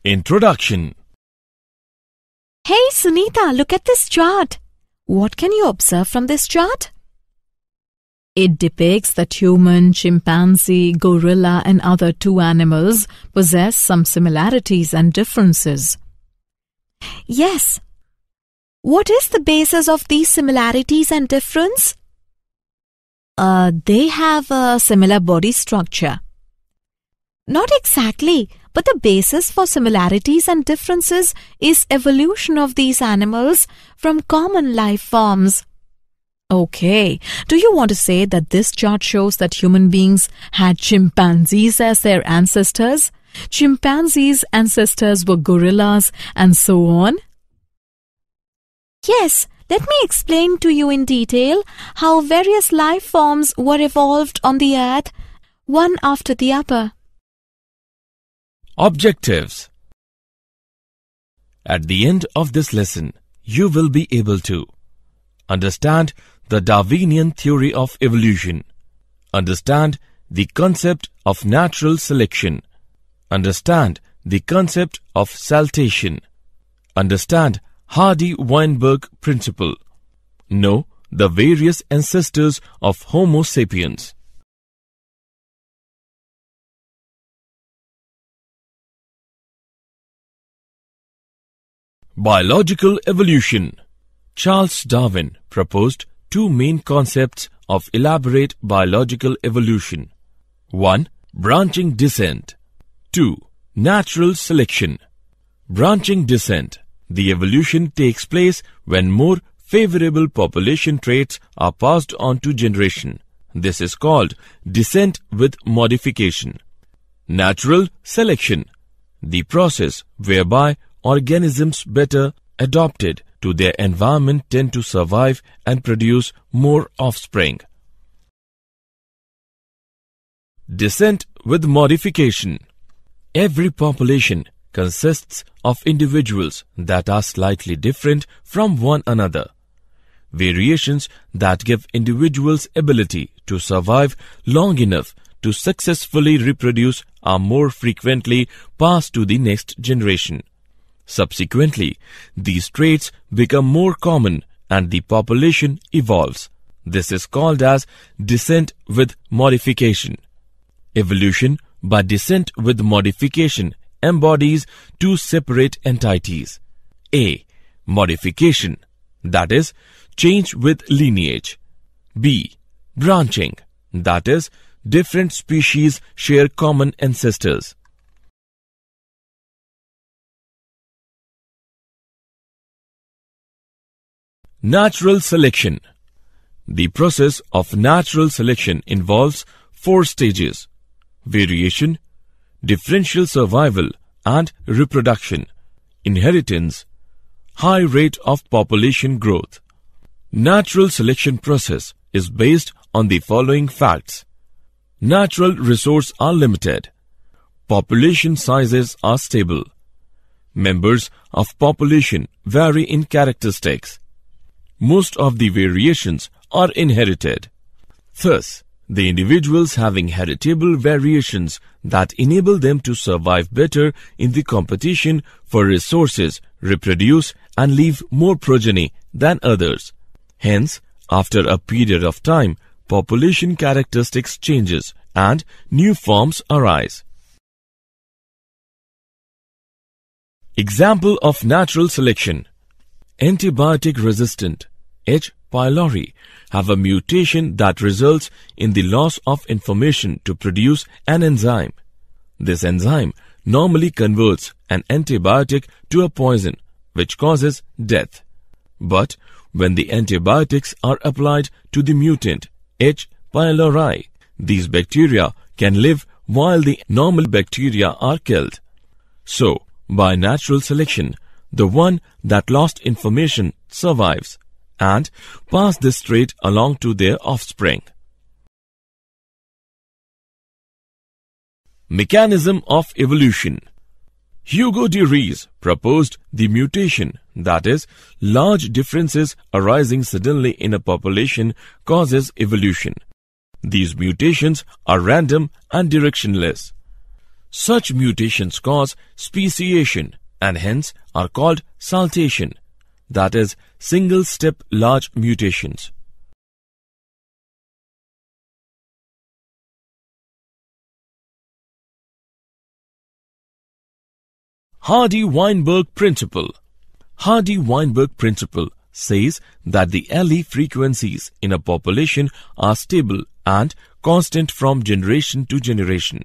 Introduction. Hey Sunita, look at this chart. What can you observe from this chart? It depicts that human, chimpanzee, gorilla and other two animals possess some similarities and differences. Yes. What is the basis of these similarities and difference? They have a similar body structure. Not exactly, but the basis for similarities and differences is evolution of these animals from common life forms. Okay, do you want to say that this chart shows that human beings had chimpanzees as their ancestors? Chimpanzees' ancestors were gorillas and so on? Yes, let me explain to you in detail how various life forms were evolved on the earth, one after the other. Objectives. At the end of this lesson, you will be able to understand the Darwinian theory of evolution, understand the concept of natural selection, understand the concept of saltation, understand HardyWeinberg Principle, know the various ancestors of Homo sapiens. Biological evolution. Charles Darwin proposed two main concepts of elaborate biological evolution. 1. Branching descent. 2. Natural selection. Branching descent. The evolution takes place when more favorable population traits are passed on to generation. This is called descent with modification. Natural selection. The process whereby organisms better adapted to their environment tend to survive and produce more offspring. Descent with modification. Every population consists of individuals that are slightly different from one another. Variations that give individuals ability to survive long enough to successfully reproduce are more frequently passed to the next generation. Subsequently, these traits become more common and the population evolves. This is called as descent with modification. Evolution by descent with modification embodies two separate entities. A. Modification, that is, change with lineage. B. Branching, that is, different species share common ancestors. Natural selection. The process of natural selection involves 4 stages: variation, differential survival and reproduction, inheritance, high rate of population growth. Natural selection process is based on the following facts. Natural resources are limited. Population sizes are stable. Members of population vary in characteristics. Most of the variations are inherited. Thus, the individuals having heritable variations that enable them to survive better in the competition for resources, reproduce and leave more progeny than others. Hence, after a period of time, population characteristics changes and new forms arise. Example of natural selection. Antibiotic-resistant H. pylori have a mutation that results in the loss of information to produce an enzyme. This enzyme normally converts an antibiotic to a poison, which causes death. But when the antibiotics are applied to the mutant H. pylori, these bacteria can live while the normal bacteria are killed. So, by natural selection, the one that lost information survives and pass this trait along to their offspring. Mechanism of evolution. Hugo de Vries proposed the mutation, that is, large differences arising suddenly in a population causes evolution. These mutations are random and directionless. Such mutations cause speciation and hence are called saltation, that is, single-step large mutations. HardyWeinberg Principle. HardyWeinberg Principle says that the allele frequencies in a population are stable and constant from generation to generation.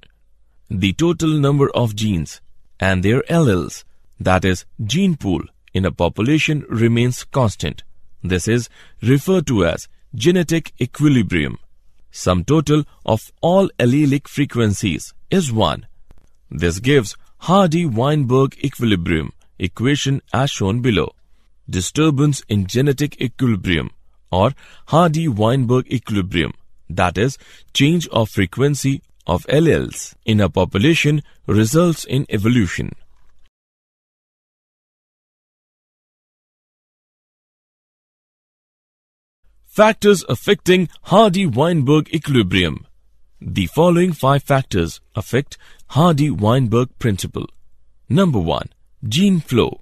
The total number of genes and their alleles, that is, gene pool, in a population remains constant. This is referred to as genetic equilibrium. Sum total of all allelic frequencies is 1. This gives Hardy-Weinberg equilibrium equation as shown below. Disturbance in genetic equilibrium or Hardy-Weinberg equilibrium, that is, change of frequency of alleles in a population, results in evolution. Factors affecting Hardy-Weinberg equilibrium. The following 5 factors affect Hardy-Weinberg principle. Number 1. Gene flow.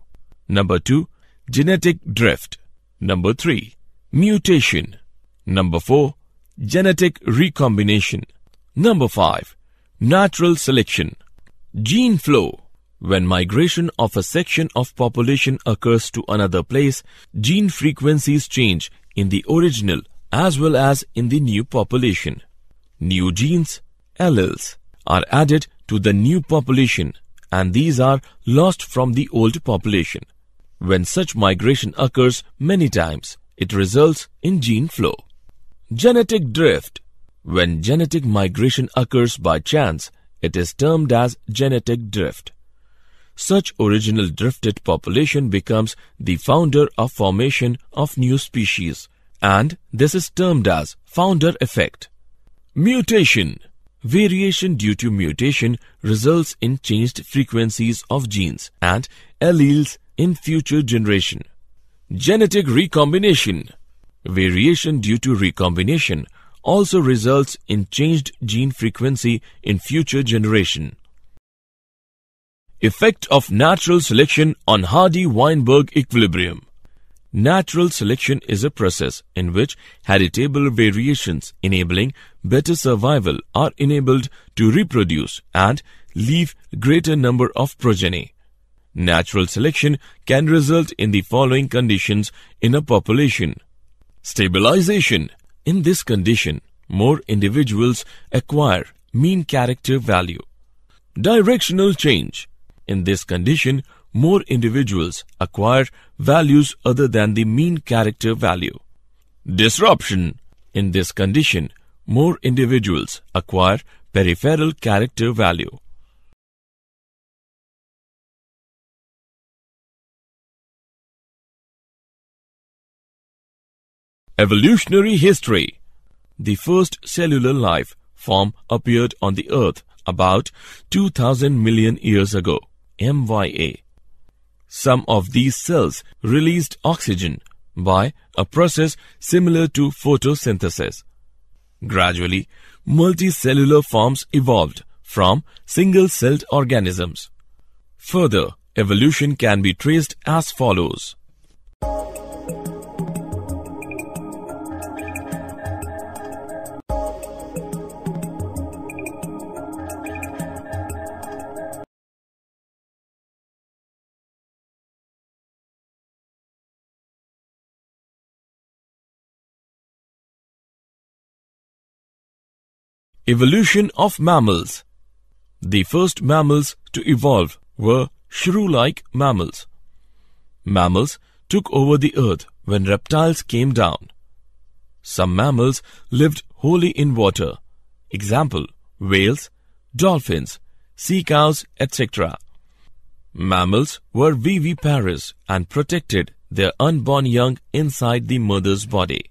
Number 2. Genetic drift. Number 3. Mutation. Number 4. Genetic recombination. Number 5. Natural selection. Gene flow. When migration of a section of population occurs to another place, gene frequencies change in the original as well as in the new population. New genes, alleles, are added to the new population and these are lost from the old population. When such migration occurs many times, it results in gene flow. Genetic drift. When genetic migration occurs by chance, it is termed as genetic drift. Such original drifted population becomes the founder of formation of new species, and this is termed as founder effect. Mutation. Variation due to mutation results in changed frequencies of genes and alleles in future generation. Genetic recombination. Variation due to recombination also results in changed gene frequency in future generation. Effect of natural selection on Hardy-Weinberg equilibrium. Natural selection is a process in which heritable variations enabling better survival are enabled to reproduce and leave greater number of progeny. Natural selection can result in the following conditions in a population. Stabilization. In this condition, more individuals acquire mean character value. Directional change. In this condition, more individuals acquire values other than the mean character value. Disruption. In this condition, more individuals acquire peripheral character value. Evolutionary history. The first cellular life form appeared on the Earth about 2000 million years ago, MYA. Some of these cells released oxygen by a process similar to photosynthesis. Gradually, multicellular forms evolved from single-celled organisms. Further, evolution can be traced as follows. Evolution of mammals. The first mammals to evolve were shrew-like mammals. Mammals took over the earth when reptiles came down. Some mammals lived wholly in water. Example, whales, dolphins, sea cows, etc. Mammals were viviparous and protected their unborn young inside the mother's body.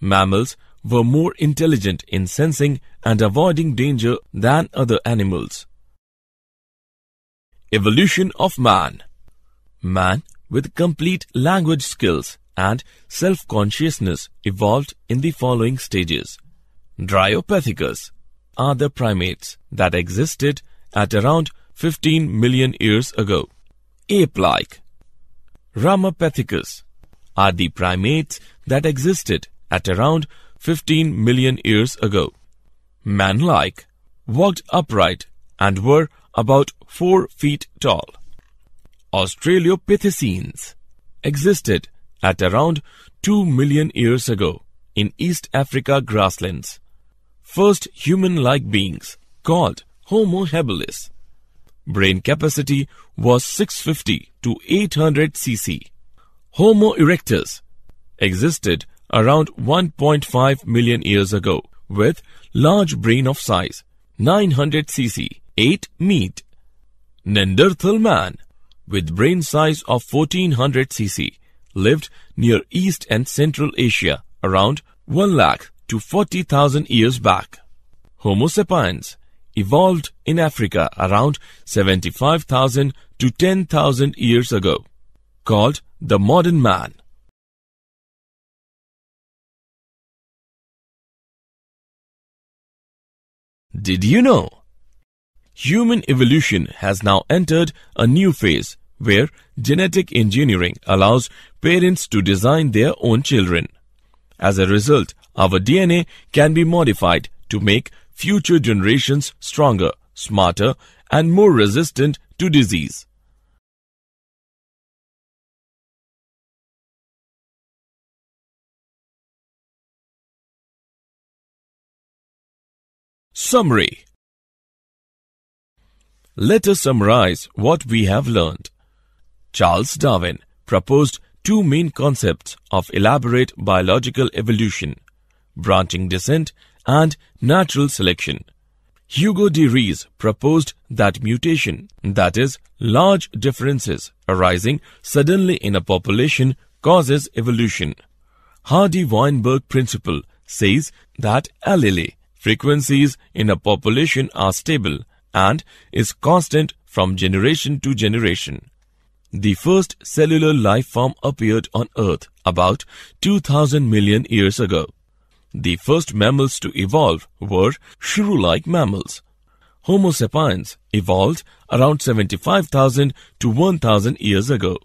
Mammals were more intelligent in sensing and avoiding danger than other animals. Evolution of man. Man with complete language skills and self-consciousness evolved in the following stages. Dryopithecus are the primates that existed at around 15 million years ago. Ape-like. Ramapithecus are the primates that existed at around 15 million years ago. Man-like, walked upright and were about 4 feet tall. Australopithecines existed at around 2 million years ago in East Africa grasslands. First human-like beings, called Homo habilis. Brain capacity was 650 to 800 cc. Homo erectus existed around 1.5 million years ago with large brain of size 900 cc, 8 meat. Neanderthal man with brain size of 1400 cc lived near East and Central Asia around 1 lakh to 40,000 years back. Homo sapiens evolved in Africa around 75,000 to 10,000 years ago, called the modern man. Did you know? Human evolution has now entered a new phase where genetic engineering allows parents to design their own children. As a result, our DNA can be modified to make future generations stronger, smarter, and more resistant to disease. Summary. Let us summarize what we have learned. Charles Darwin proposed two main concepts of elaborate biological evolution: branching descent and natural selection. Hugo de Vries proposed that mutation, that is, large differences arising suddenly in a population, causes evolution. HardyWeinberg Principle says that allele frequencies in a population are stable and is constant from generation to generation. The first cellular life form appeared on Earth about 2,000 million years ago. The first mammals to evolve were shrew-like mammals. Homo sapiens evolved around 75,000 to 1,000 years ago.